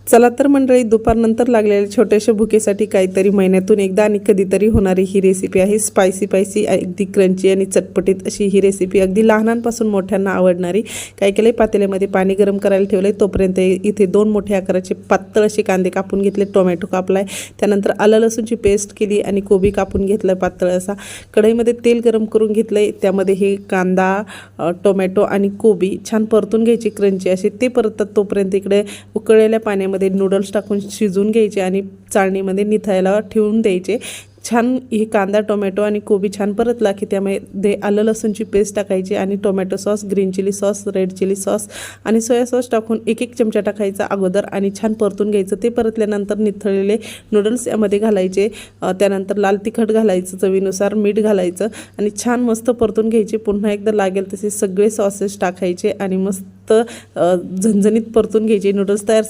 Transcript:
चला तर मंडळी, दुपारनंतर लागलेल्या छोट्याशा भुकेसाठी काहीतरी महिन्यातून एकदा आणि कधीतरी होणारी ही रेसिपी आहे. स्पायसी अगदी क्रंची आणि चटपटीत अशी ही रेसिपी, अगदी लहानांपासून मोठ्यांना आवडणारी. काय केलं, पातेल्यामध्ये पाणी गरम करायला ठेवलं. तोपर्यंत इथे 2 मोठे आकाराचे पातळ असे कांदे कापून घेतले, टोमॅटो कापलाय, त्यानंतर आलं लसूणची पेस्ट केली आणि कोबी कापून घेतलाय पातळ असा. कढईमध्ये तेल गरम करून घेतलंय, त्यामध्ये हे कांदा, टोमॅटो आणि कोबी छान परतून घ्यायचे क्रंची असे. ते परततात तोपर्यंत इकडे उकळलेल्या पाण्यामध्ये नूडल्स टाकून शिजवून घ्यायचे आणि चाळणीमध्ये निथळायला ठेवून द्यायचे. छान ही कांदा, टोमॅटो आणि कोबी छान परतला की त्यामध्ये आलं लसूणची पेस्ट टाकायची आणि tomato sauce, green chilli sauce, red chilli sauce आणि सोया सॉस टाकून 1-1 चमचा टाकायचा अगोदर आणि छान परतून घ्यायचं. ते परतल्यानंतर निथळलेले नूडल्स यामध्ये घालायचे. त्यानंतर लाल तिखट घालायचं, चवीनुसार मीठ घालायचं आणि छान मस्त परतून घ्यायचे. पुन्हा एकदा लागेल तसे सगळे सॉसेस टाकायचे आणि मस्त झणझणीत परतून घ्यायचे. नूडल्स तयार